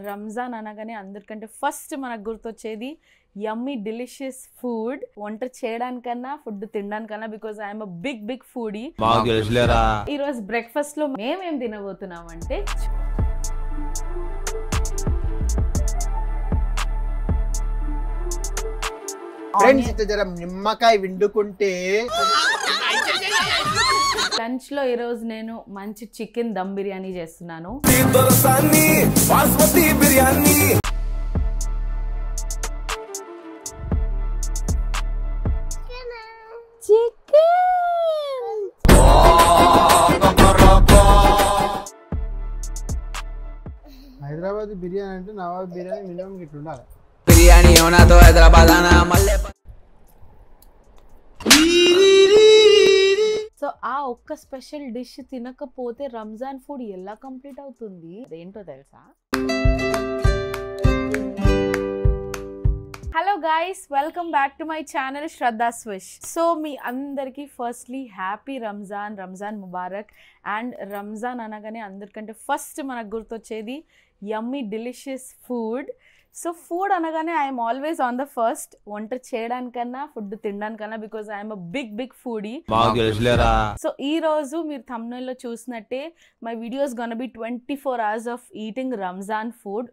రంజాన్ అనగానే అందరికంటే ఫస్ట్ మనకు గుర్తొచ్చేది యమ్మీ డెలిషియస్ ఫుడ్. వంట చేయడానికన్నా ఫుడ్ తినడానికన్నా, బికాజ్ ఐఎమ్ బిగ్ ఫుడీ. ఈ రోజు బ్రేక్ఫాస్ట్ లో మేమేం తినబోతున్నాం అంటే నిమ్మకాయ విండుకుంటే లంచ్ లో ఈ రోజు నేను మంచి చికెన్ దమ్ బిర్యానీ చేస్తున్నాను. హైదరాబాద్ బిర్యానీ అంటే నవాబ్ బిర్యానీ మినిమం ఇట్లా ఉండాలి. బిర్యానీ ఏమన్నాతో హైదరాబాద్ సో ఆ ఒక్క స్పెషల్ డిష్ తినకపోతే రంజాన్ ఫుడ్ ఎలా కంప్లీట్ అవుతుంది? అదేంటో తెలుసా? Hello guys, welcome back to my channel Shraddha Swish. So మీ అందరికీ ఫస్ట్లీ హ్యాపీ రంజాన్ ముబారక్. అండ్ రంజాన్ అనగానే అందరికంటే ఫస్ట్ మనకు గుర్తొచ్చేది yummy delicious food. So food అనగానే I'm always on the first. వంట చేయడానికన్నా ఫుడ్ తినడానికన్నా, because I'm big foodie. So ఈ రోజు మీరు thumbnail లో చూసినట్టే my videos gonna be 24 hours of eating Ramzan food.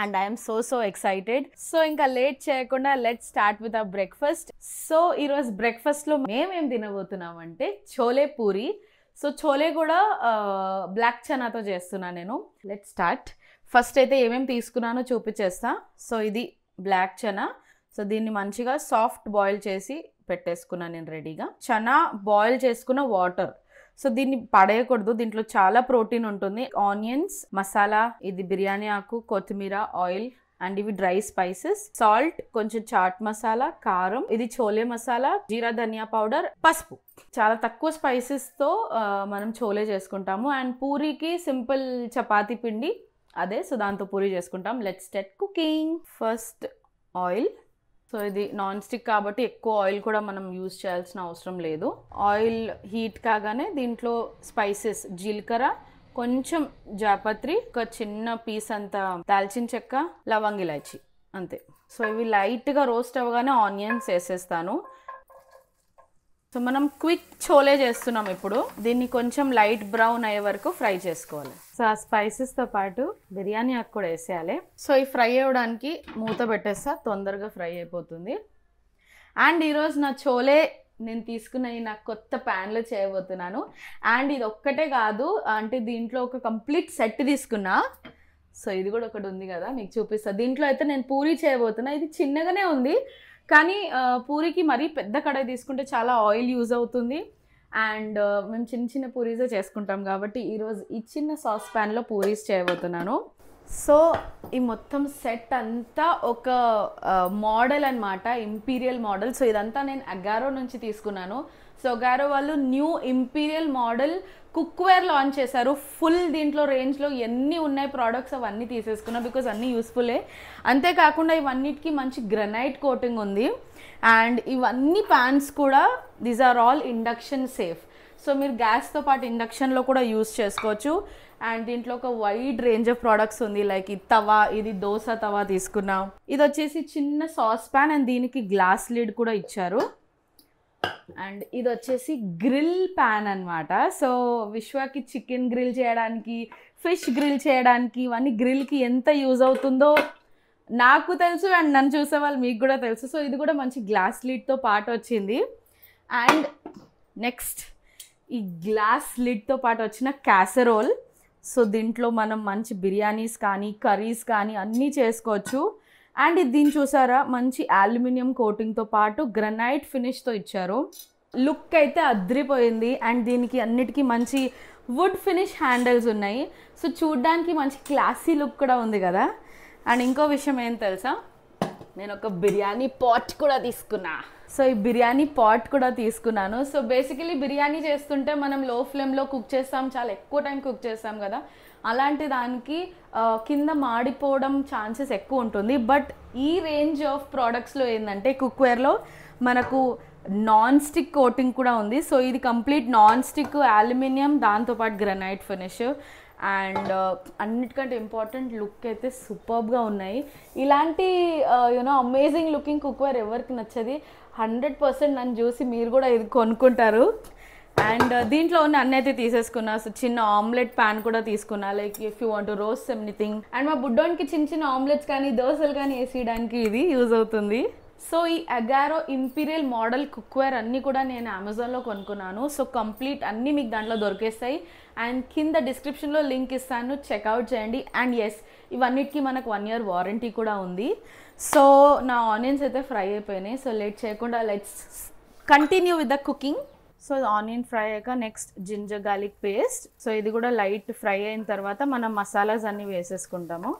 And I'm so excited. So ఇంకా లేట్ చేయకుండా let's start with our breakfast. So ఈరోజు బ్రేక్ఫాస్ట్లో మేమేం తినబోతున్నాం అంటే చోలే పూరి. సో చోలే కూడా బ్లాక్ చనాతో చేస్తున్నాను నేను. Let's start. ఫస్ట్ అయితే ఏమేమి తీసుకున్నానో చూపించేస్తా. సో ఇది బ్లాక్ చనా. సో దీన్ని మంచిగా సాఫ్ట్ బాయిల్ చేసి పెట్టేసుకున్నాను నేను రెడీగా. చనా బాయిల్ చేసుకున్న వాటర్. సో దీన్ని పడేయకూడదు, దీంట్లో చాలా ప్రోటీన్ ఉంటుంది. ఆనియన్స్, మసాలా, ఇది బిర్యానీ ఆకు, కొత్తిమీర, ఆయిల్ అండ్ ఇవి డ్రై స్పైసెస్, సాల్ట్, కొంచెం చాట్ మసాలా, కారం, ఇది చోలే మసాలా, జీరా ధనియా పౌడర్, పసుపు. చాలా తక్కువ స్పైసెస్తో మనం చోలే చేసుకుంటాము. అండ్ పూరీకి సింపుల్ చపాతీ పిండి అదే, సో దాంతో పూరి చేసుకుంటాం. Let's start cooking. First oil. So ఇది నాన్ స్టిక్ కాబట్టి ఎక్కువ ఆయిల్ కూడా మనం యూజ్ చేయాల్సిన అవసరం లేదు. ఆయిల్ హీట్ కాగానే దీంట్లో స్పైసెస్, జీలకర్ర, కొంచెం జాపత్రి, ఒక చిన్న పీస్ అంత దాల్చిన చెక్క, లవంగ్, ఇలాచి, అంతే. సో ఇవి లైట్గా రోస్ట్ అవ్వగానే ఆనియన్స్ వేసేస్తాను. సో మనం క్విక్ చోలే చేస్తున్నాం ఇప్పుడు. దీన్ని కొంచెం లైట్ బ్రౌన్ అయ్యే వరకు ఫ్రై చేసుకోవాలి. సో ఆ స్పైసెస్తో పాటు బిర్యానీ ఆకు కూడా వేసేయాలి. సో ఈ ఫ్రై అవ్వడానికి మూత పెట్టేస్తా, తొందరగా ఫ్రై అయిపోతుంది. అండ్ ఈరోజు నా చోలే నేను తీసుకున్న నా కొత్త ప్యాన్లో చేయబోతున్నాను. అండ్ ఇది ఒక్కటే కాదు, అంటే దీంట్లో ఒక కంప్లీట్ సెట్ తీసుకున్నా. సో ఇది కూడా ఒకటి ఉంది కదా, మీకు చూపిస్తా. దీంట్లో అయితే నేను పూరీ చేయబోతున్నా. ఇది చిన్నగానే ఉంది, కానీ పూరికి మరీ పెద్ద కడాయి తీసుకుంటే చాలా ఆయిల్ యూజ్ అవుతుంది. అండ్ మేము చిన్న పూరీసే చేసుకుంటాం కాబట్టి ఈరోజు ఈ చిన్న సాస్ ప్యాన్లో పూరీస్ చేయబోతున్నాను. సో ఈ మొత్తం సెట్ అంతా ఒక మోడల్ అన్నమాట, ఇంపీరియల్ మోడల్. సో ఇదంతా నేను అగారో నుంచి తీసుకున్నాను. సో అగారో వాళ్ళు new imperial model cookware launch చేశారు. ఫుల్ దీంట్లో రేంజ్లో ఎన్ని ఉన్నాయి ప్రోడక్ట్స్ అవన్నీ తీసేసుకున్నా, బికాజ్ అన్నీ యూస్ఫుల్లే. అంతేకాకుండా ఇవన్నిటికీ మంచి గ్రనైట్ కోటింగ్ ఉంది. అండ్ ఇవన్నీ ప్యాన్స్ కూడా these are all induction safe. So మీరు గ్యాస్తో పాటు ఇండక్షన్లో కూడా యూస్ చేసుకోవచ్చు. అండ్ దీంట్లో ఒక వైడ్ రేంజ్ ఆఫ్ ప్రోడక్ట్స్ ఉంది. లైక్ ఈ తవా, ఇది దోశ తవా తీసుకున్నాం. ఇది వచ్చేసి చిన్న సాస్ ప్యాన్ అండ్ దీనికి గ్లాస్ లిడ్ కూడా ఇచ్చారు. అండ్ ఇది వచ్చేసి గ్రిల్ ప్యాన్ అనమాట. సో విశ్వకి చికెన్ గ్రిల్ చేయడానికి, ఫిష్ గ్రిల్ చేయడానికి, ఇవన్నీ గ్రిల్కి ఎంత యూజ్ అవుతుందో నాకు తెలుసు అండ్ నన్ను చూసే వాళ్ళు మీకు కూడా తెలుసు. సో ఇది కూడా మంచి గ్లాస్ లిడ్తో పాటు వచ్చింది. అండ్ నెక్స్ట్ ఈ గ్లాస్ లిడ్తో పాటు వచ్చిన క్యాసరోల్. సో దీంట్లో మనం మంచి బిర్యానీస్ కానీ కర్రీస్ కానీ అన్నీ చేసుకోవచ్చు. అండ్ దీన్ని చూసారా, మంచి అల్యూమినియం కోటింగ్తో పాటు గ్రనైట్ ఫినిష్తో ఇచ్చారు. లుక్ అయితే అద్రిపోయింది. అండ్ దీనికి అన్నిటికీ మంచి వుడ్ ఫినిష్ హ్యాండిల్స్ ఉన్నాయి. సో చూడ్డానికి మంచి క్లాసీ లుక్ కూడా ఉంది కదా. అండ్ ఇంకో విషయం ఏం తెలుసా, నేను ఒక బిర్యానీ పాట్ కూడా తీసుకున్నా. సో ఈ బిర్యానీ పాట్ కూడా తీసుకున్నాను. సో బేసికలీ బిర్యానీ చేస్తుంటే మనం లో ఫ్లేమ్లో కుక్ చేస్తాం, చాలా ఎక్కువ టైం కుక్ చేస్తాం కదా. అలాంటి దానికి కింద మాడిపోవడం ఛాన్సెస్ ఎక్కువ ఉంటుంది. బట్ ఈ రేంజ్ ఆఫ్ ప్రోడక్ట్స్లో ఏంటంటే కుక్వేర్లో మనకు నాన్ స్టిక్ కోటింగ్ కూడా ఉంది. సో ఇది కంప్లీట్ నాన్ స్టిక్ అల్యూమినియం, దాంతోపాటు గ్రనైట్ ఫినిష్. అండ్ అన్నిటికంటే ఇంపార్టెంట్ లుక్ అయితే సూపర్బ్గా ఉన్నాయి. ఇలాంటి యూనో అమేజింగ్ లుకింగ్ కుక్వేర్ ఎవరికి నచ్చది. 100% నన్ను చూసి మీరు కూడా ఇది కొనుక్కుంటారు. అండ్ దీంట్లో ఉన్న అన్నీ అయితే తీసేసుకున్నా. సో చిన్న ఆమ్లెట్ ప్యాన్ కూడా తీసుకున్నా, like if you want to roast anything. And మా బుడ్డోనికి చిన్న చిన్న ఆమ్లెట్స్ కానీ దోశలు కానీ వేసేయడానికి ఇది యూజ్ అవుతుంది. సో ఈ అగారో ఇంపీరియల్ మోడల్ కుక్వేర్ అన్నీ కూడా నేను అమెజాన్లో కొనుక్కున్నాను. సో కంప్లీట్ అన్నీ మీకు దాంట్లో దొరికేస్తాయి. అండ్ కింద డిస్క్రిప్షన్లో లింక్ ఇస్తాను, చెక్అవుట్ చేయండి. అండ్ ఎస్, ఇవన్నిటికీ మనకు 1 year వారంటీ కూడా ఉంది. సో నా ఆనియన్స్ అయితే ఫ్రై అయిపోయినాయి. సో లేట్ చేయకుండా let's continue with the cooking. So onion fry అయ్యాక next ginger garlic paste. So ఇది కూడా లైట్ ఫ్రై అయిన తర్వాత మనం మసాలాస్ అన్నీ వేసేసుకుంటాము.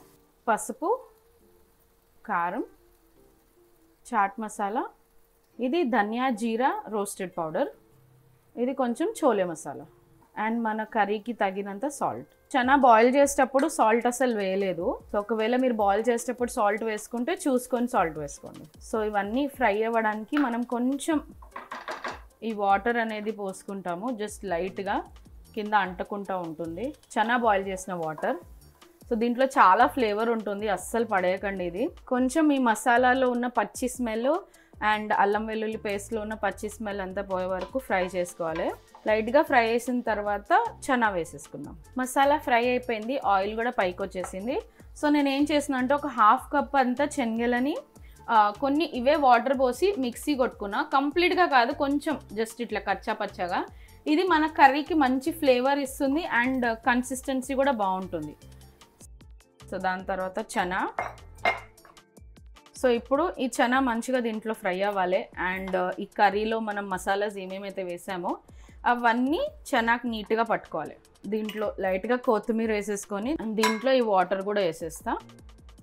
పసుపు, కారం, చాట్ మసాలా, ఇది ధనియా జీరా రోస్టెడ్ పౌడర్, ఇది కొంచెం చోలే మసాలా, అండ్ మన కర్రీకి తగినంత సాల్ట్. చనా బాయిల్ చేసేటప్పుడు సాల్ట్ అసలు వేయలేదు. సో ఒకవేళ మీరు బాయిల్ చేసేటప్పుడు సాల్ట్ వేసుకుంటే చూసుకొని సాల్ట్ వేసుకోండి. సో ఇవన్నీ ఫ్రై అవ్వడానికి మనం కొంచెం ఈ వాటర్ అనేది పోసుకుంటాము, జస్ట్ లైట్గా, కింద అంటకుంటూ ఉంటుంది. చనా బాయిల్ చేసిన వాటర్. సో దీంట్లో చాలా ఫ్లేవర్ ఉంటుంది, అస్సలు పడేయకండి. ఇది కొంచెం ఈ మసాలాలో ఉన్న పచ్చి స్మెల్ అండ్ అల్లం వెల్లుల్లి పేస్ట్లో ఉన్న పచ్చి స్మెల్ అంతా పోయే వరకు ఫ్రై చేసుకోవాలి. లైట్గా ఫ్రై చేసిన తర్వాత చనా వేసేసుకుందాం. మసాలా ఫ్రై అయిపోయింది, ఆయిల్ కూడా పైకి వచ్చేసింది. సో నేను ఏం చేసిన అంటే ఒక 1/2 cup అంతా శనగలని కొన్ని ఇవే వాటర్ పోసి మిక్సీ కొట్టుకున్నా. కంప్లీట్గా కాదు, కొంచెం జస్ట్ ఇట్లా కచ్చా పచ్చగా. ఇది మన కర్రీకి మంచి ఫ్లేవర్ ఇస్తుంది అండ్ కన్సిస్టెన్సీ కూడా బాగుంటుంది. సో దాని తర్వాత చనా. సో ఇప్పుడు ఈ చనా మంచిగా దీంట్లో ఫ్రై అవ్వాలి. అండ్ ఈ కర్రీలో మనం మసాలాస్ ఏమేమైతే వేసామో అవన్నీ చనాకి నీట్గా పట్టుకోవాలి. దీంట్లో లైట్గా కొత్తిమీర వేసేసుకొని దీంట్లో ఈ వాటర్ కూడా వేసేస్తా.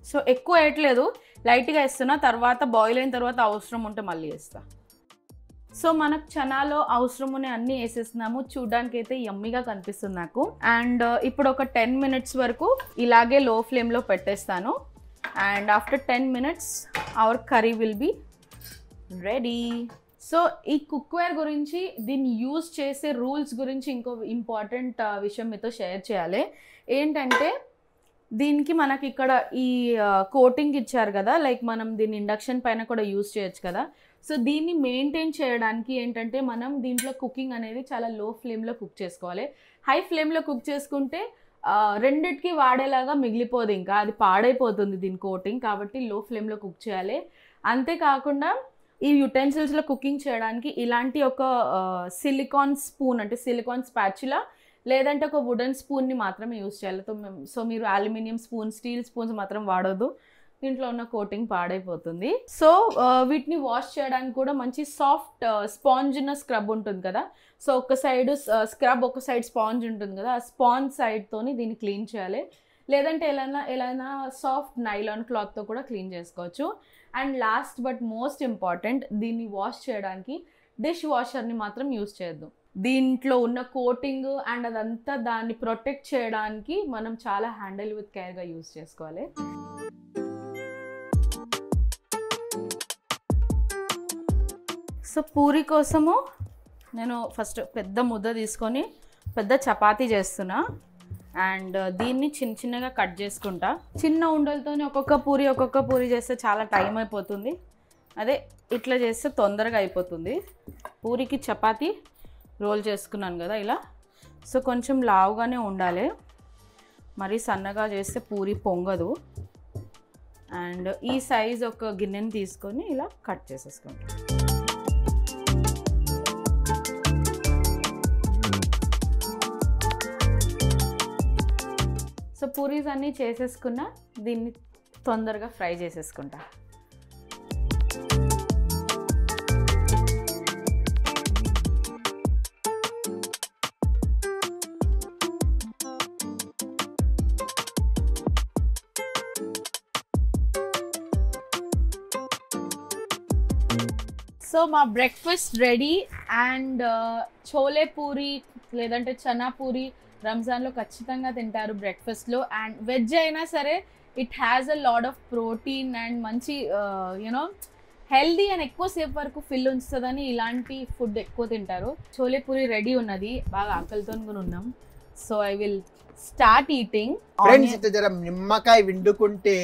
సో ఎక్కువ వేయట్లేదు, లైట్గా వేస్తున్నా. తర్వాత బాయిల్ అయిన తర్వాత అవసరం ఉంటే మళ్ళీ వేస్తా. సో మనకు చనాలో అవసరం ఉన్న అన్నీ వేసేస్తున్నాము. చూడడానికి అయితే యమ్మీగా కనిపిస్తుంది నాకు. అండ్ ఇప్పుడు ఒక 10 minutes వరకు ఇలాగే లో ఫ్లేమ్లో పెట్టేస్తాను. And after 10 minutes our curry will be ready. So ఈ కుక్వేర్ గురించి, దీన్ని యూజ్ చేసే రూల్స్ గురించి ఇంకో ఇంపార్టెంట్ విషయం మీతో షేర్ చేయాలి. ఏంటంటే దీనికి మనకి ఇక్కడ ఈ కోటింగ్ ఇచ్చారు కదా, లైక్ మనం దీన్ని ఇండక్షన్ పైన కూడా యూజ్ చేయొచ్చు కదా. సో దీన్ని మెయింటైన్ చేయడానికి ఏంటంటే మనం దీంట్లో కుకింగ్ అనేది చాలా లో ఫ్లేమ్లో కుక్ చేసుకోవాలి. హై ఫ్లేమ్లో కుక్ చేసుకుంటే రెండిటికి వాడేలాగా మిగిలిపోదు, ఇంకా అది పాడైపోతుంది దీని కోటింగ్. కాబట్టి లో ఫ్లేమ్లో కుక్ చేయాలి. అంతేకాకుండా ఈ యుటెన్సిల్స్లో కుకింగ్ చేయడానికి ఇలాంటి ఒక సిలికాన్ స్పూన్, అంటే సిలికాన్ స్పాచులా లేదంటే ఒక వుడెన్ స్పూన్ని మాత్రమే యూజ్ చేయాలి. సో మీరు అల్యూమినియం స్పూన్, స్టీల్ స్పూన్స్ మాత్రం వాడొద్దు, దీంట్లో ఉన్న కోటింగ్ పాడైపోతుంది. సో వీటిని వాష్ చేయడానికి కూడా మంచి సాఫ్ట్ స్పాంజ్ ఉన్న స్క్రబ్ ఉంటుంది కదా. సో ఒక సైడ్ స్క్రబ్, ఒక సైడ్ స్పాంజ్ ఉంటుంది కదా, ఆ స్పాంజ్ సైడ్తోని దీన్ని క్లీన్ చేయాలి. లేదంటే ఎలా సాఫ్ట్ నైలాన్ క్లాత్తో కూడా క్లీన్ చేసుకోవచ్చు. And last but most important, దీన్ని వాష్ చేయడానికి డిష్ వాషర్ని మాత్రం యూజ్ చేయొద్దు. దీంట్లో ఉన్న కోటింగ్ అండ్ అదంతా దాన్ని ప్రొటెక్ట్ చేయడానికి మనం చాలా హ్యాండిల్ విత్ కేర్గా యూజ్ చేసుకోవాలి. సో పూరి కోసము నేను ఫస్ట్ పెద్ద ముద్ద తీసుకొని పెద్ద చపాతీ చేస్తున్నా. అండ్ దీన్ని చిన్న చిన్నగా కట్ చేసుకుంటా. చిన్న ఉండలతో ఒక్కొక్క పూరి చేస్తే చాలా టైం అయిపోతుంది. అదే ఇట్లా చేస్తే తొందరగా అయిపోతుంది. పూరికి చపాతీ రోల్ చేసుకున్నాను కదా ఇలా. సో కొంచెం లావుగానే ఉండాలి, మరీ సన్నగా చేస్తే పూరి పొంగదు. అండ్ ఈ సైజ్ ఒక గిన్నెని తీసుకొని ఇలా కట్ చేసేసుకోండి. సో పూరీస్ అన్నీ చేసేసుకున్నా, దీన్ని తొందరగా ఫ్రై చేసేసుకుంటా. సో మా breakfast ready. And chole puri లేదంటే చనా పూరి రంజాన్లో ఖచ్చితంగా తింటారు బ్రేక్ఫాస్ట్లో. అండ్ వెజ్ అయినా సరే it has a lot of protein and మంచి యూనో హెల్దీ అండ్ ఎక్కువసేపు వరకు ఫిల్ ఉంచుతుందని ఇలాంటి ఫుడ్ ఎక్కువ తింటారు. చోలే పూరి రెడీ ఉన్నది, బాగా ఆకలితో కూడా ఉన్నాం. So I will start eating. Friends ఇట్లా జర నిమ్మకాయ విండుకుంటే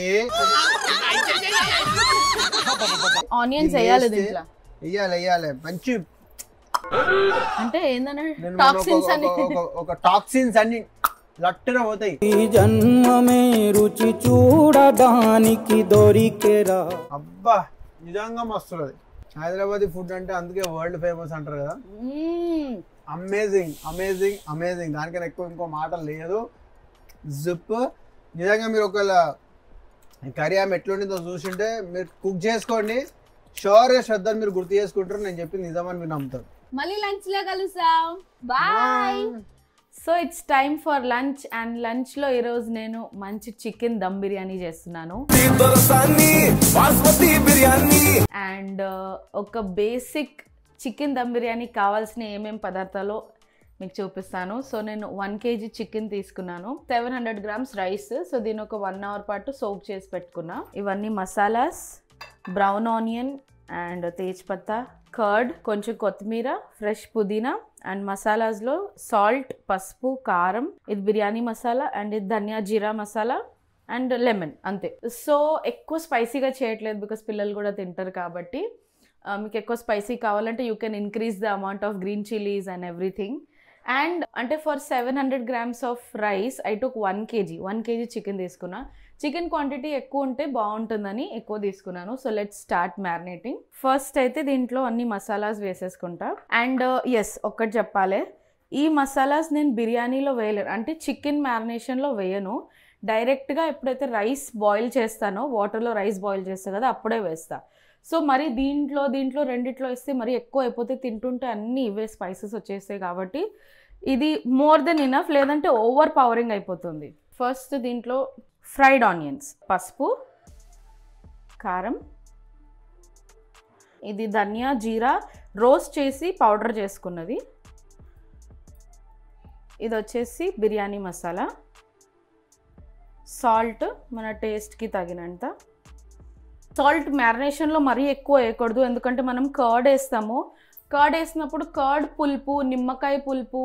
ఆనియన్స్ వేయాలి దీంట్లో. వేయాలి మంచి అంటే ఏంటంటే టాక్సిన్స్ అని ఒక టాక్సిన్స్ అన్ని లట్టున పోతాయి. ఈ జన్మమే రుచి చూడడానికి దొరికేరా. అబ్బా నిజంగా మస్తున్నది. హైదరాబాద్ ఫుడ్ అంటే అందుకే వరల్డ్ ఫేమస్ అంటారు కదా. అమేజింగ్ అమేజింగ్ అమేజింగ్, దానికన్నా ఎక్కువ ఇంకో మాట లేదు. జిప్ నిజంగా మీరు ఒకవేళ కర్రీ ఆమె ఎట్లుండిందో చూసింటే మీరు కుక్ చేసుకోండి, షూర్గా శ్రద్ధను మీరు గుర్తు చేసుకుంటారు. నేను చెప్పింది నిజమని మీరు నమ్ముతారు. మళ్ళీ లంచ్ లో కలుస్తాం. Bye. So it's time for lunch. And lunch లో ఈరోజు నేను మంచి చికెన్ దమ్ బిర్యానీ చేస్తున్నాను. అండ్ ఒక బేసిక్ చికెన్ దమ్ బిర్యానీ కావాల్సిన ఏమేమి పదార్థాలు మీకు చూపిస్తాను. సో నేను 1 kg చికెన్ తీసుకున్నాను, 700 grams రైస్. సో దీని ఒక 1 hour పాటు సోక్ చేసి పెట్టుకున్నా. ఇవన్నీ masalas, brown onion and tejpatta, curd, కొంచెం కొత్తిమీర, ఫ్రెష్ పుదీనా అండ్ మసాలాస్లో సాల్ట్, పసుపు, కారం, ఇది బిర్యానీ మసాలా అండ్ ఇది ధనియా జీరా మసాలా అండ్ లెమన్, అంతే. సో ఎక్కువ స్పైసీగా చేయట్లేదు బికాస్ పిల్లలు కూడా తింటారు కాబట్టి. మీకు ఎక్కువ స్పైసీ కావాలంటే you can increase the amount of green chillies and everything. And అంటే for 700 grams of rice I took 1 kg chicken తీసుకున్నా. చికెన్ క్వాంటిటీ ఎక్కువ ఉంటే బాగుంటుందని ఎక్కువ తీసుకున్నాను. So let's start marinating. First అయితే దీంట్లో అన్ని మసాలాస్ వేసేసుకుంటా. అండ్ ఎస్ ఒక్కటి చెప్పాలి, ఈ మసాలాస్ నేను బిర్యానీలో వేయలేను, అంటే చికెన్ మ్యారినేషన్లో వేయను. డైరెక్ట్గా ఎప్పుడైతే రైస్ బాయిల్ చేస్తానో, వాటర్లో రైస్ బాయిల్ చేస్తా కదా, అప్పుడే వేస్తా. సో మరి దీంట్లో రెండిట్లో వేస్తే మరి ఎక్కువ అయిపోతే తింటుంటే అన్నీ ఇవే స్పైసెస్ వచ్చేస్తాయి కాబట్టి ఇది మోర్ దెన్ ఇనఫ్, లేదంటే ఓవర్ పవరింగ్ అయిపోతుంది. ఫస్ట్ దీంట్లో ఫ్రైడ్ ఆనియన్స్, పసుపు, కారం, ఇది ధనియా జీరా రోస్ట్ చేసి పౌడర్ చేసుకున్నది, ఇది వచ్చేసి బిర్యానీ మసాలా, సాల్ట్ మన టేస్ట్కి తగినంత. సాల్ట్ మ్యారినేషన్లో మరీ ఎక్కువ వేయకూడదు, ఎందుకంటే మనం కర్డ్ వేస్తాము. కర్డ్ వేసినప్పుడు కర్డ్ పులుపు, నిమ్మకాయ పులుపు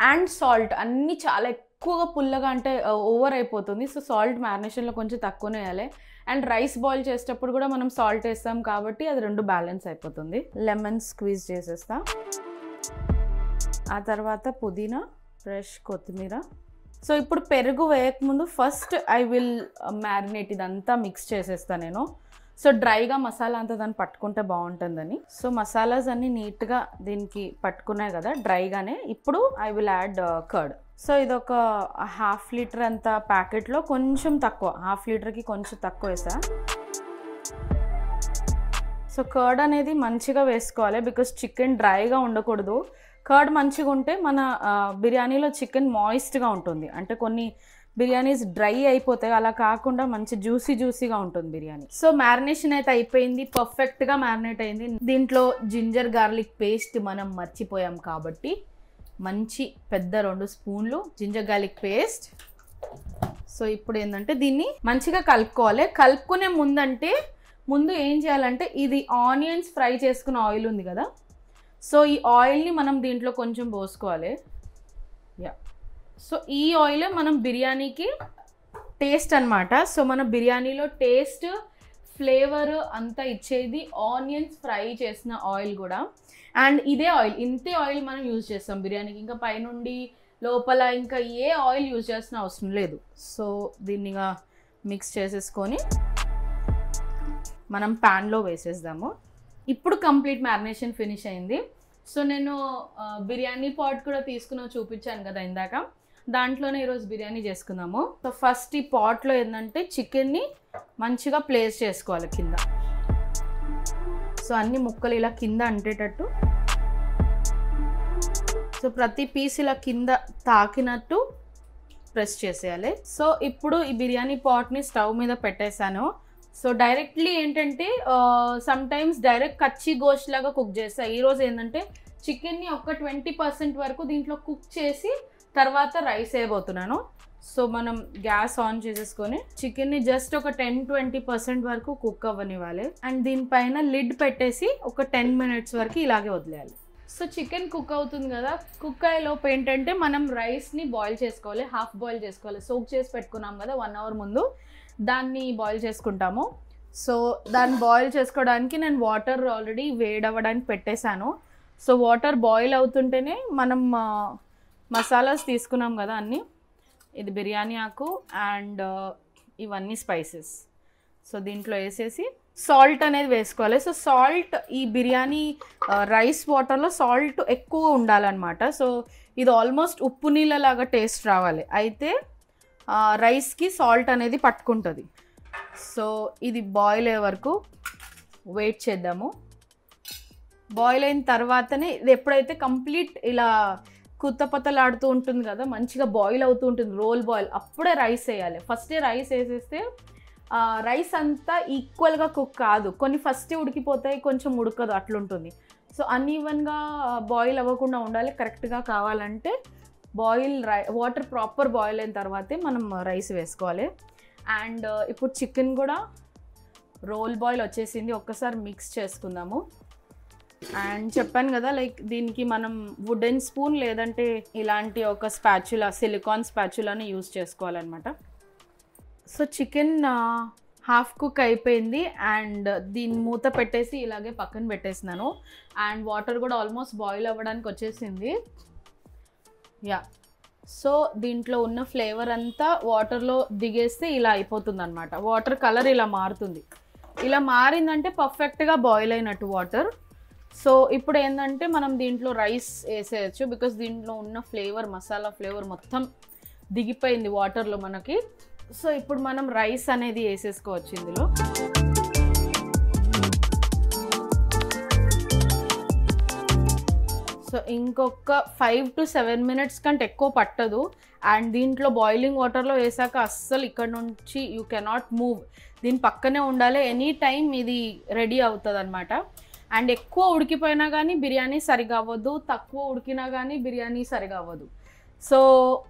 అండ్ సాల్ట్ అన్నీ చాలా ఎక్కువగా పుల్లగా అంటే ఓవర్ అయిపోతుంది. సో సాల్ట్ మ్యారినేషన్లో కొంచెం తక్కువనే వేయాలి. అండ్ రైస్ బాయిల్ చేసేటప్పుడు కూడా మనం సాల్ట్ వేస్తాం కాబట్టి అది రెండు బ్యాలెన్స్ అయిపోతుంది. లెమన్ స్క్వీజ్ చేసేస్తా. ఆ తర్వాత పుదీనా, ఫ్రెష్ కొత్తిమీర. సో ఇప్పుడు పెరుగు వేయకముందు ఫస్ట్ ఐ విల్ మ్యారినేట్, ఇదంతా మిక్స్ చేసేస్తాను నేను. సో డ్రైగా మసాలా అంతా దాన్ని పట్టుకుంటే బాగుంటుందని. సో మసాలాస్ అన్నీ నీట్గా దీనికి పట్టుకున్నాయి కదా డ్రైగానే. ఇప్పుడు I will add curd. So ఇదొక 1/2 లీటర్ అంత ప్యాకెట్లో కొంచెం తక్కువ, 1/2 లీటర్కి కొంచెం తక్కువ వేసా. సో కర్డ్ అనేది మంచిగా వేసుకోవాలి బికాస్ చికెన్ డ్రైగా ఉండకూడదు. కర్డ్ మంచిగా ఉంటే మన బిర్యానీలో చికెన్ మాయిస్ట్గా ఉంటుంది. అంటే కొన్ని బిర్యానీస్ డ్రై అయిపోతాయి, అలా కాకుండా మంచి జ్యూసీగా ఉంటుంది బిర్యానీ. సో మ్యారినేషన్ అయితే అయిపోయింది, పర్ఫెక్ట్గా మ్యారినేట్ అయింది. దీంట్లో జింజర్ గార్లిక్ పేస్ట్ మనం మర్చిపోయాం కాబట్టి మంచి పెద్ద 2 స్పూన్లు జింజర్ గార్లిక్ పేస్ట్. సో ఇప్పుడు ఏంటంటే దీన్ని మంచిగా కలుపుకోవాలి. కలుపుకునే ముందు ఏం చేయాలంటే ఇది ఆనియన్స్ ఫ్రై చేసుకున్న ఆయిల్ ఉంది కదా, సో ఈ ఆయిల్ని మనం దీంట్లో కొంచెం పోసుకోవాలి. యా, సో ఈ ఆయిల్ మనం బిర్యానీకి టేస్ట్ అనమాట. సో మన బిర్యానీలో టేస్ట్, ఫ్లేవర్ అంతా ఇచ్చేది ఆనియన్స్ ఫ్రై చేసిన ఆయిల్ కూడా. అండ్ ఇదే ఆయిల్, ఇంతే ఆయిల్ మనం యూజ్ చేస్తాం బిర్యానీకి. ఇంకా పైనుండి లోపల ఇంకా ఏ ఆయిల్ యూజ్ చేసిన అవసరం లేదు. సో దీన్నిగా మిక్స్ చేసేసుకొని మనం ప్యాన్లో వేసేద్దాము. ఇప్పుడు కంప్లీట్ మ్యారినేషన్ ఫినిష్ అయింది. సో నేను బిర్యానీ పాట్ కూడా తీసుకుని చూపించాను కదా ఇందాక, దాంట్లోనే ఈరోజు బిర్యానీ చేసుకుందాము. సో ఫస్ట్ ఈ పాట్లో ఏంటంటే చికెన్ని మంచిగా ప్లేస్ చేసుకోవాలి కింద. సో అన్ని ముక్కలు ఇలా కింద అంటేటట్టు, సో ప్రతి పీస్ ఇలా కింద తాకినట్టు ప్రెస్ చేసేయాలి. సో ఇప్పుడు ఈ బిర్యానీ పాట్ని స్టవ్ మీద పెట్టేశాను. సో డైరెక్ట్లీ ఏంటంటే సమ్ టైమ్స్ డైరెక్ట్ కచ్చి గోష్ లాగా కుక్ చేస్తాను. ఈరోజు ఏంటంటే చికెన్ని ఒక 20% వరకు దీంట్లో కుక్ చేసి తర్వాత రైస్ వేయబోతున్నాను. సో మనం గ్యాస్ ఆన్ చేసేసుకొని చికెన్ని జస్ట్ ఒక 10-20% వరకు కుక్ అవ్వనివ్వాలి. అండ్ దీనిపైన లిడ్ పెట్టేసి ఒక 10 minutes వరకు ఇలాగే వదిలేయాలి. సో చికెన్ కుక్ అవుతుంది కదా, కుక్ అయ్యేలోపు ఏంటంటే మనం రైస్ని బాయిల్ చేసుకోవాలి, హాఫ్ బాయిల్ చేసుకోవాలి. సోక్ చేసి పెట్టుకున్నాం కదా 1 hour ముందు, దాన్ని బాయిల్ చేసుకుంటాము. సో దాన్ని బాయిల్ చేసుకోవడానికి నేను వాటర్ ఆల్రెడీ వేడవ్వడానికి పెట్టేశాను. సో వాటర్ బాయిల్ అవుతుంటేనే మనం మసాలాస్ తీసుకున్నాం కదా అన్నీ, ఇది బిర్యానీ ఆకు అండ్ ఇవన్నీ స్పైసెస్. సో దీంట్లో వేసేసి సాల్ట్ అనేది వేసుకోవాలి. సో సాల్ట్ ఈ బిర్యానీ రైస్ వాటర్లో సాల్ట్ ఎక్కువ ఉండాలన్నమాట. సో ఇది ఆల్మోస్ట్ ఉప్పు నీళ్ళలాగా టేస్ట్ రావాలి, అయితే రైస్కి సాల్ట్ అనేది పట్టుకుంటుంది. సో ఇది బాయిల్ అయ్యే వరకు వెయిట్ చేద్దాము. బాయిల్ అయిన తర్వాతనే ఇది ఎప్పుడైతే కంప్లీట్ ఇలా కుత్తపత్తలాడుతూ ఉంటుంది కదా, మంచిగా బాయిల్ అవుతూ ఉంటుంది, రోల్ బాయిల్, అప్పుడే రైస్ వేయాలి. ఫస్టే రైస్ వేసేస్తే రైస్ అంతా ఈక్వల్గా కుక్ కాదు, కొన్ని ఫస్టే ఉడికిపోతాయి, కొంచెం ఉడకదు, అట్లుంటుంది. సో అన్ఈవెన్గా బాయిల్ అవ్వకుండా ఉండాలి. కరెక్ట్గా కావాలంటే వాటర్ ప్రాపర్ బాయిల్ అయిన తర్వాతే మనం రైస్ వేసుకోవాలి. అండ్ ఇప్పుడు చికెన్ కూడా రోల్ బాయిల్ వచ్చేసింది, ఒక్కసారి మిక్స్ చేసుకుందాము. అండ్ చెప్పాను కదా, లైక్ దీనికి మనం వుడెన్ స్పూన్ లేదంటే ఇలాంటి ఒక స్పాచులా, సిలికాన్ స్పాచులాని యూజ్ చేసుకోవాలన్నమాట. సో చికెన్ హాఫ్ కుక్ అయిపోయింది అండ్ దీన్ని మూత పెట్టేసి ఇలాగే పక్కన పెట్టేసినాను. అండ్ వాటర్ కూడా ఆల్మోస్ట్ బాయిల్ అవ్వడానికి వచ్చేసింది. యా, సో దీంట్లో ఉన్న ఫ్లేవర్ అంతా వాటర్లో దిగేస్తే ఇలా అయిపోతుంది అనమాట. వాటర్ కలర్ ఇలా మారుతుంది, ఇలా మారిందంటే పర్ఫెక్ట్గా బాయిల్ అయినట్టు వాటర్. సో ఇప్పుడు ఏంటంటే మనం దీంట్లో రైస్ వేసేయచ్చు, బికాస్ దీంట్లో ఉన్న ఫ్లేవర్, మసాలా ఫ్లేవర్ మొత్తం దిగిపోయింది వాటర్లో మనకి. సో ఇప్పుడు మనం రైస్ అనేది వేసేసుకోవచ్చు ఇందులో. సో ఇంకొక 5 to 7 minutes కంటే ఎక్కువ పట్టదు. అండ్ దీంట్లో బాయిలింగ్ వాటర్లో వేసాక అస్సలు ఇక్కడ నుంచి యూ కెనాట్ మూవ్, దీని పక్కనే ఉండాలి, ఎనీ టైం ఇది రెడీ అవుతుంది అనమాట. అండ్ ఎక్కువ ఉడికిపోయినా కానీ బిర్యానీ సరిగా అవ్వదు, తక్కువ ఉడికినా కానీ బిర్యానీ సరిగా అవ్వదు. సో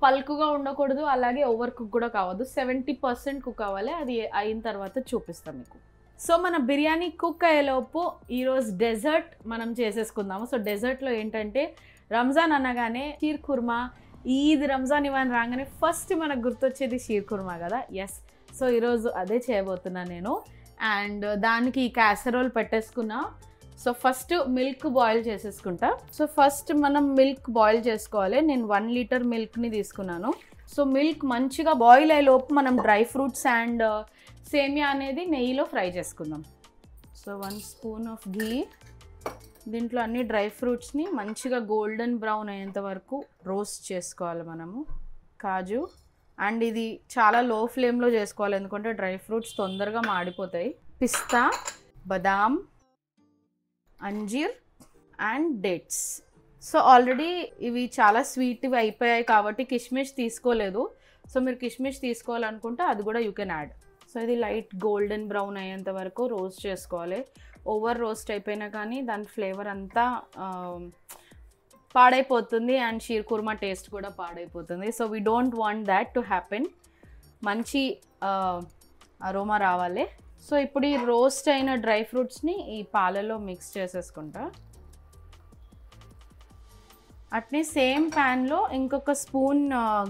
పల్కుగా ఉండకూడదు, అలాగే ఓవర్ కుక్ కూడా కావద్దు, 70% కుక్ అవ్వాలి. అది అయిన తర్వాత చూపిస్తాం మీకు. సో మన బిర్యానీ కుక్ అయ్యేలోపు ఈరోజు డెజర్ట్ మనం చేసేసుకుందాము. సో డెజర్ట్లో ఏంటంటే రంజాన్ అనగానే షీర్ కుర్మా, ఈద్ రంజాన్ ఇవన్నీ రాగానే ఫస్ట్ మనకు గుర్తొచ్చేది షీర్ కుర్మా కదా. ఎస్, సో ఈరోజు అదే చేయబోతున్నాను నేను. అండ్ దానికి క్యాసరోల్ పెట్టేసుకున్నా. సో ఫస్ట్ మిల్క్ బాయిల్ చేసేసుకుంటా. సో ఫస్ట్ మనం మిల్క్ బాయిల్ చేసుకోవాలి. నేను 1 liter మిల్క్ని తీసుకున్నాను. సో మిల్క్ మంచిగా బాయిల్ అయ్యేలోపు మనం డ్రై ఫ్రూట్స్ అండ్ సేమియా అనేది నెయ్యిలో ఫ్రై చేసుకుందాం. సో 1 spoon ఆఫ్ ఘీ, దీంట్లో అన్ని డ్రై ఫ్రూట్స్ని మంచిగా గోల్డెన్ బ్రౌన్ అయ్యేంత వరకు రోస్ట్ చేసుకోవాలి మనము. కాజు, అండ్ ఇది చాలా లో ఫ్లేమ్లో చేసుకోవాలి ఎందుకంటే డ్రై ఫ్రూట్స్ తొందరగా మాడిపోతాయి. పిస్తా, బదాం, అంజీర్ అండ్ డేట్స్. సో ఆల్రెడీ ఇవి చాలా స్వీట్వి అయిపోయాయి కాబట్టి కిష్మిష్ తీసుకోలేదు. సో మీరు కిష్మిష్ తీసుకోవాలనుకుంటే అది కూడా యూ కెన్ యాడ్. సో ఇది లైట్ గోల్డెన్ బ్రౌన్ అయ్యేంత వరకు రోస్ట్ చేసుకోవాలి. ఓవర్ రోస్ట్ అయిపోయినా కానీ దాని ఫ్లేవర్ అంతా పాడైపోతుంది అండ్ షీర్ కుర్మా టేస్ట్ కూడా పాడైపోతుంది. So we don't want that to happen. మంచి అరోమా రావాలి. సో ఇప్పుడు ఈ రోస్ట్ అయిన డ్రై ఫ్రూట్స్ని ఈ పాలలో మిక్స్ చేసేసుకుంటా. అట్నే సేమ్ ప్యాన్లో ఇంకొక స్పూన్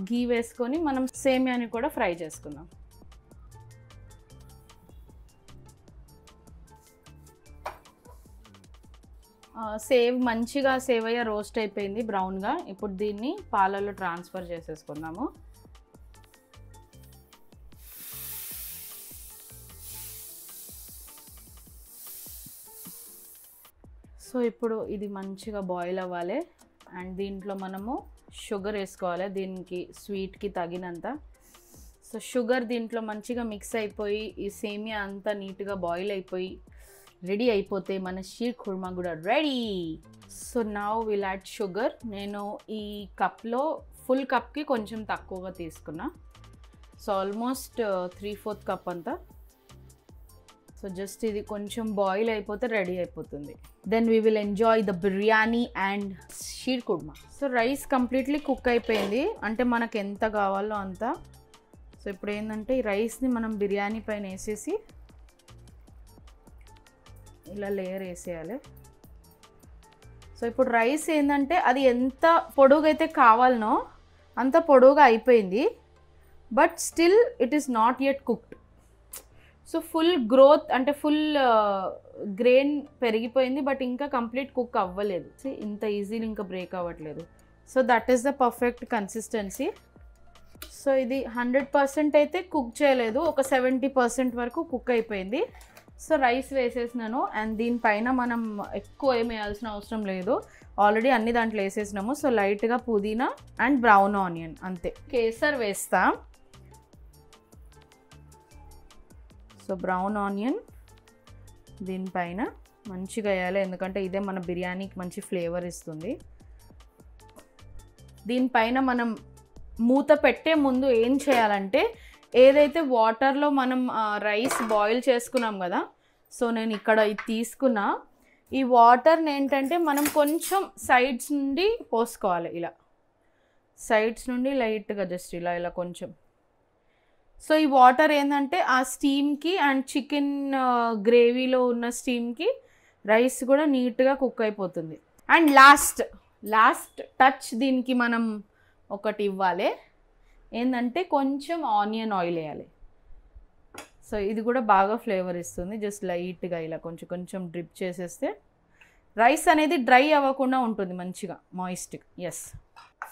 ఘీ వేసుకొని మనం సేమియాని కూడా ఫ్రై చేసుకుందాం. మంచిగా సేవయ్య రోస్ట్ అయిపోయింది బ్రౌన్గా. ఇప్పుడు దీన్ని పాలలో ట్రాన్స్ఫర్ చేసేసుకుందాము. సో ఇప్పుడు ఇది మంచిగా బాయిల్ అవ్వాలి అండ్ దీంట్లో మనము షుగర్ వేసుకోవాలి, దీనికి స్వీట్కి తగినంత. సో షుగర్ దీంట్లో మంచిగా మిక్స్ అయిపోయి ఈ సేమియా అంతా నీట్గా బాయిల్ అయిపోయి రెడీ అయిపోతే మన షీర్ కుర్మా కూడా ready. So now will add sugar. నేను ఈ కప్లో ఫుల్ కప్కి కొంచెం తక్కువగా తీసుకున్నా. సో ఆల్మోస్ట్ 3/4 కప్ అంతా. సో జస్ట్ ఇది కొంచెం బాయిల్ అయిపోతే రెడీ అయిపోతుంది. Then we will enjoy the biryani and sheer khurma. So rice completely cook అయిపోయింది, అంటే మనకు ఎంత కావాలో అంత. సో ఇప్పుడు ఏంటంటే ఈ రైస్ని మనం బిర్యానీ పైన వేసేసి ఇలా లేయర్ వేసేయాలి. సో ఇప్పుడు రైస్ ఏంటంటే అది ఎంత పొడుగైతే కావాలనో అంత పొడుగుగా అయిపోయింది, but still it is not yet cooked. So full growth అంటే ఫుల్ గ్రెయిన్ పెరిగిపోయింది, బట్ ఇంకా కంప్లీట్ కుక్ అవ్వలేదు. ఇంత ఈజీలీ ఇంకా బ్రేక్ అవ్వట్లేదు. So that is the perfect consistency. So ఇది 100% అయితే కుక్ చేయలేదు, ఒక 70% వరకు కుక్ అయిపోయింది. సో రైస్ వేసేసినాను, అండ్ దీనిపైన మనం ఎక్కువ ఏం వేయాల్సిన అవసరం లేదు, ఆల్రెడీ అన్ని దాంట్లో వేసేసినాము. సో లైట్గా పుదీనా అండ్ బ్రౌన్ ఆనియన్ అంతే. కేసర్ వేస్తా. సో బ్రౌన్ ఆనియన్ దీనిపైన మంచిగా వేయాలి, ఎందుకంటే ఇదే మన బిర్యానీకి మంచి ఫ్లేవర్ ఇస్తుంది. దీనిపైన మనం మూత పెట్టే ముందు ఏం చేయాలంటే, ఏదైతే వాటర్లో మనం రైస్ బాయిల్ చేసుకున్నాం కదా, సో నేను ఇక్కడ ఇది తీసుకున్నా. ఈ వాటర్ని ఏంటంటే మనం కొంచెం సైడ్స్ నుండి పోసుకోవాలి, ఇలా సైడ్స్ నుండి లైట్గా జస్ట్ ఇలా ఇలా కొంచెం. సో ఈ వాటర్ ఏంటంటే ఆ స్టీమ్కి అండ్ చికెన్ గ్రేవీలో ఉన్న స్టీమ్కి రైస్ కూడా నీట్గా కుక్ అయిపోతుంది. అండ్ లాస్ట్ టచ్ దీనికి మనం ఒకటి ఇవ్వాలి, ఏంటంటే కొంచెం ఆనియన్ ఆయిల్ వేయాలి. సో ఇది కూడా బాగా ఫ్లేవర్ ఇస్తుంది. జస్ట్ లైట్గా ఇలా కొంచెం కొంచెం డ్రిప్ చేసేస్తే రైస్ అనేది డ్రై అవ్వకుండా ఉంటుంది, మంచిగా మాయిస్ట్గా. Yes,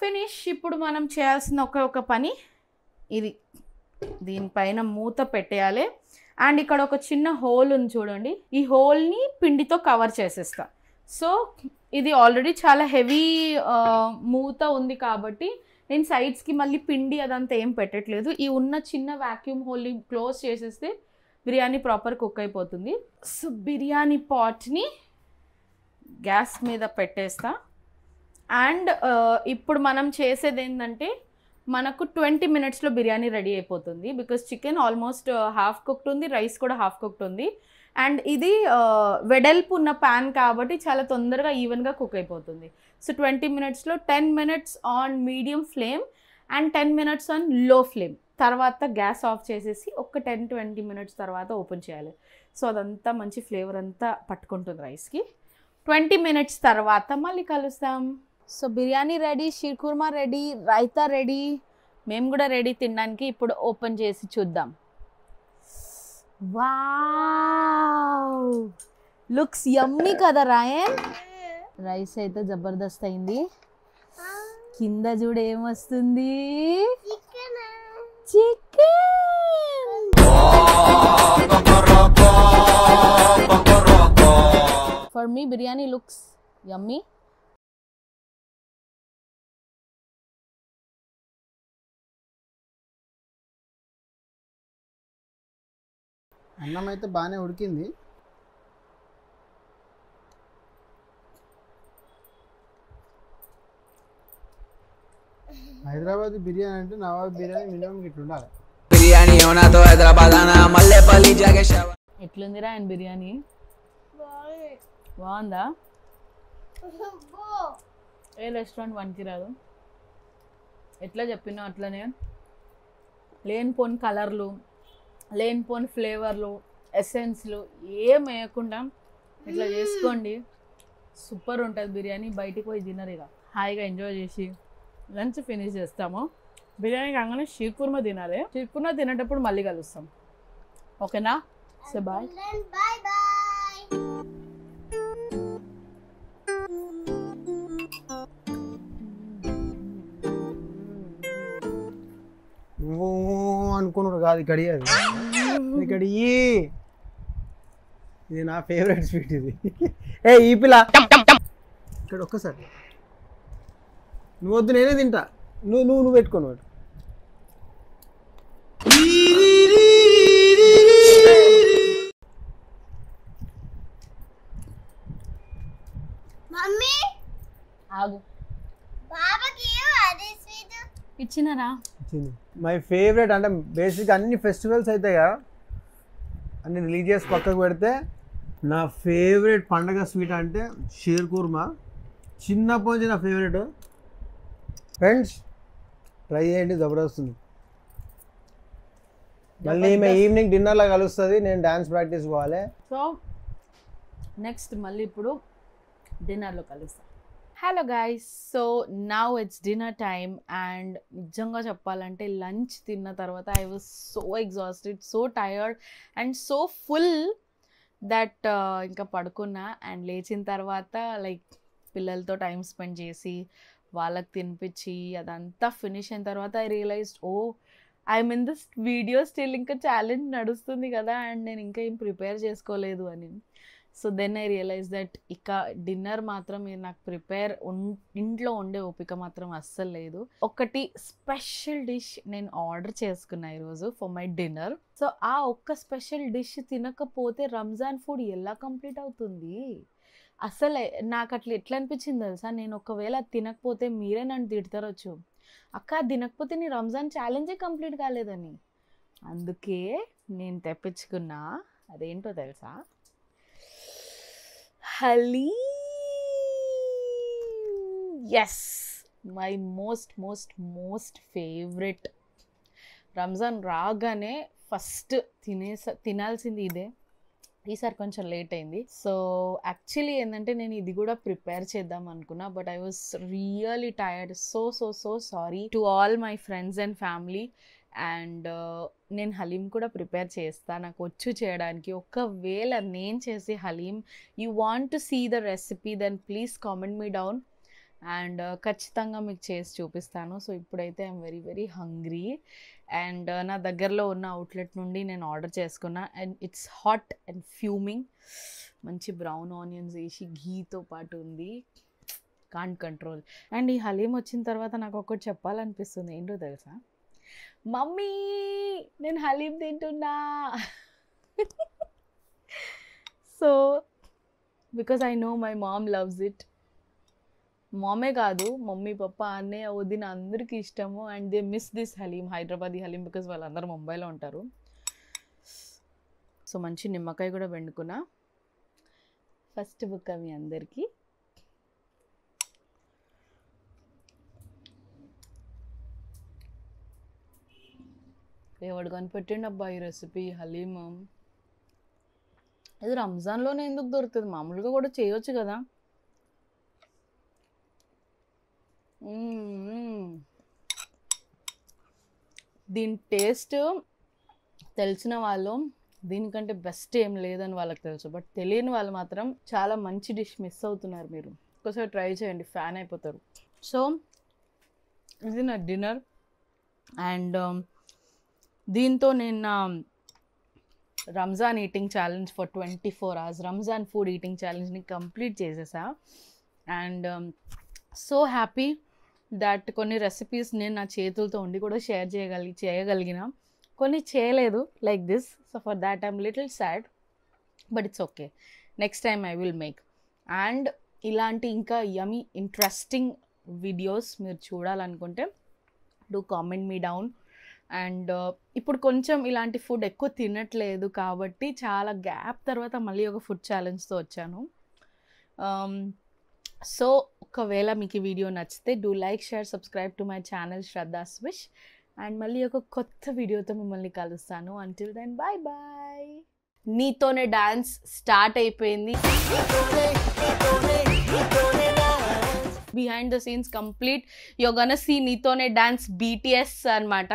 finish. ఇప్పుడు మనం చేయాల్సిన ఒక పని ఇది, దీనిపైన మూత పెట్టేయాలి. అండ్ ఇక్కడ ఒక చిన్న హోల్ ఉంది చూడండి, ఈ హోల్ని పిండితో కవర్ చేసేస్తా. సో ఇది ఆల్రెడీ చాలా హెవీ మూత ఉంది కాబట్టి నేను సైడ్స్కి మళ్ళీ పిండి అదంతా ఏం పెట్టట్లేదు. ఈ ఉన్న చిన్న వ్యాక్యూమ్ హోల్ని క్లోజ్ చేసేస్తే బిర్యానీ ప్రాపర్ కుక్ అయిపోతుంది. సో బిర్యానీ పాట్ని గ్యాస్ మీద పెట్టేస్తా. అండ్ ఇప్పుడు మనం చేసేది ఏంటంటే, మనకు 20 minutesలో బిర్యానీ రెడీ అయిపోతుంది. Because chicken almost half cooked ఉంది, రైస్ కూడా హాఫ్ కుక్డ్ ఉంది. అండ్ ఇది వెడల్పు ఉన్న ప్యాన్ కాబట్టి చాలా తొందరగా ఈవెన్గా కుక్ అయిపోతుంది. So 20 minutesలో 10 minutes on medium flame and 10 minutes on లో ఫ్లేమ్. తర్వాత గ్యాస్ ఆఫ్ చేసేసి ఒక 10-20 minutes తర్వాత ఓపెన్ చేయాలి. సో అదంతా మంచి ఫ్లేవర్ అంతా పట్టుకుంటుంది రైస్కి. 20 minutes తర్వాత మళ్ళీ కలుస్తాం. So biryani ready, sheer khurma ready, raita ready, మేము కూడా రెడీ తినడానికి. ఇప్పుడు ఓపెన్ చేసి చూద్దాం. వావ్, లుక్స్ యమ్మీ కదా రాయన్. రైస్ అయితే జబర్దస్త్ అయింది. కింద చూడు ఏమొస్తుంది, chicken. For me biryani looks yummy. అన్నం అయితే బాగానే ఉడికింది. హైదరాబాద్ బిర్యానీ అంటే నవాబ్ బిర్యానీ మినిమం ఇట్లా ఉండాలి. బిర్యానీ తో హైదరాబాద్ మల్లేపల్లి జగేష్. ఎట్లుందిరా ఆయన బిర్యానీ? బాగుందా? ఏ రెస్టారెంట్ వన్కి రాదు, ఎట్లా చెప్పినా అట్లనే. లేనిపోని కలర్లు, లేనిపోని ఫ్లేవర్లు, ఎసెన్స్లు ఏం వేయకుండా ఇట్లా చేసుకోండి, సూపర్ ఉంటుంది బిర్యానీ. బయటికి పోయి తినరు, ఇక హాయిగా ఎంజాయ్ చేసి లంచ్ ఫినిష్ చేస్తాము. బిర్యానీ కాగానే షీర్ కుర్మా తినాలి. షీర్ కుర్మా తినేటప్పుడు మళ్ళీ కలుస్తాం, ఓకేనా? So bye. అనుకున్నారు కాదు, ఇక్కడ ఇక్కడ ఇది నా ఫేవరెట్ స్వీట్ ఇది. ఏ ఈ పిల్ల ఇక్కడ ఒక్కసారి నువ్వు వద్దు, నేనే తింటా. నువ్వు పెట్టుకోను. ఆగు, ఇచ్చినారా? My favourite. అంటే బేసిక్ అన్ని ఫెస్టివల్స్ అయితే కదా, అన్ని రిలీజియస్ పక్కకు పెడితే నా ఫేవరెట్ పండగ స్వీట్ అంటే షీర్ కుర్మా. చిన్నప్పటి నుంచి నా ఫేవరెట్. ఫ్రెండ్స్ ట్రై చేయండి, జబర్దస్తుంది. మళ్ళీ ఈమె ఈవినింగ్ డిన్నర్లో కలుస్తుంది, నేను డ్యాన్స్ ప్రాక్టీస్ పోవాలి. సో నెక్స్ట్ మళ్ళీ ఇప్పుడు డిన్నర్లో కలుస్తాను. Hello guys, so now it's dinner time. And నిజంగా చెప్పాలంటే లంచ్ తిన్న తర్వాత I was so exhausted, so tired and so full that ఇంకా పడుకున్నా. అండ్ లేచిన తర్వాత లైక్ పిల్లలతో టైం స్పెండ్ చేసి వాళ్ళకి తినిపించి అదంతా ఫినిష్ అయిన తర్వాత I realised I'm in this video still, ఇంకా ఛాలెంజ్ నడుస్తుంది కదా అండ్ నేను ఇంకా ఏం ప్రిపేర్ చేసుకోలేదు అని. So then I realise that ఇక డిన్నర్ మాత్రం నాకు ఇంట్లో ఉండే ఓపిక మాత్రం అస్సలు లేదు. ఒకటి స్పెషల్ డిష్ నేను ఆర్డర్ చేసుకున్నా ఈరోజు ఫర్ మై డిన్నర్. సో ఆ ఒక్క స్పెషల్ డిష్ తినకపోతే రంజాన్ ఫుడ్ ఎలా కంప్లీట్ అవుతుంది? అసలు నాకు అట్లా ఎట్లా అనిపించింది తెలుసా, నేను ఒకవేళ తినకపోతే మీరే నన్ను తిడతారొచ్చు, అక్క తినకపోతే నీ రంజాన్ ఛాలెంజే కంప్లీట్ కాలేదని. అందుకే నేను తెప్పించుకున్నా, అదేంటో తెలుసా, haleem. Yes, my most favourite. Ramzan రాగానే ఫస్ట్ తినాల్సింది ఇదే. ఈసారి కొంచెం లేట్ అయింది. సో యాక్చువల్లీ ఏంటంటే నేను ఇది కూడా ప్రిపేర్ చేద్దాం అనుకున్నా, but I was really tired. So sorry to all my friends and family. And నేను హలీం కూడా ప్రిపేర్ చేస్తా, నాకు వచ్చు చేయడానికి. ఒకవేళ నేను చేసే haleem you want to see the recipe then please comment me down and ఖచ్చితంగా మీకు చేసి చూపిస్తాను. సో ఇప్పుడైతే ఐఎమ్ వెరీ హంగ్రీ. అండ్ నా దగ్గరలో ఉన్న అవుట్లెట్ నుండి నేను ఆర్డర్ చేసుకున్నా. And it's hot and fuming, మంచి బ్రౌన్ ఆనియన్స్ వేసి ఘీతో పాటు ఉంది, కాంట్ కంట్రోల్. అండ్ ఈ హలీం వచ్చిన తర్వాత నాకు ఒకటి చెప్పాలనిపిస్తుంది, ఏంటో తెలుసా, మమ్మీ నేను హలీం తింటున్నా. So because I know my mom loves it. మామే కాదు, మమ్మీ పప్ప అన్నయ్య వదిన అందరికీ ఇష్టము. And they miss this haleem, Hyderabadi haleem, because వాళ్ళందరూ ముంబైలో ఉంటారు. సో మంచి నిమ్మకాయ కూడా వండుకున్నా. ఫస్ట్ బుక్ మీ అందరికీ. ఎవడు కనిపెట్టిండు అబ్బా ఈ రెసిపీ హలీం? ఇది రంజాన్లోనే ఎందుకు దొరుకుతుంది? మామూలుగా కూడా చేయొచ్చు కదా. దీని టేస్ట్ తెలిసిన వాళ్ళు దీనికంటే బెస్ట్ ఏం లేదని వాళ్ళకి తెలుసు, బట్ తెలియని వాళ్ళు మాత్రం చాలా మంచి డిష్ మిస్ అవుతున్నారు. మీరు ఒకసారి ట్రై చేయండి, ఫ్యాన్ అయిపోతారు. సో ఇది నా డిన్నర్. అండ్ దీంతో నేను నా Ramzan eating challenge for 24 hours, Ramzan food eating ఛాలెంజ్ని కంప్లీట్ చేసేసా. అండ్ సో హ్యాపీ దట్ కొన్ని రెసిపీస్ నేను నా చేతులతో ఉండి కూడా షేర్ చేయగలిగిన, కొన్ని చేయలేదు like this. So for that I'm little sad, but it's okay. Next time I will make. And ఇలాంటి ఇంకా యమీ ఇంట్రెస్టింగ్ వీడియోస్ మీరు చూడాలనుకుంటే do comment me down. And ఇప్పుడు కొంచెం ఇలాంటి ఫుడ్ ఎక్కువ తినట్లేదు కాబట్టి చాలా గ్యాప్ తర్వాత మళ్ళీ ఒక ఫుడ్ ఛాలెంజ్తో వచ్చాను. సో ఒకవేళ మీకు ఈ వీడియో నచ్చితే do like, share, subscribe to my channel Shraddha Swish. And మళ్ళీ ఒక కొత్త వీడియోతో మిమ్మల్ని కలుస్తాను. Until then bye bye. నీతోనే డాన్స్ స్టార్ట్ అయిపోయింది. Behind the scenes complete your gonna see నీతోనే డాన్స్ BTS అన్నమాట.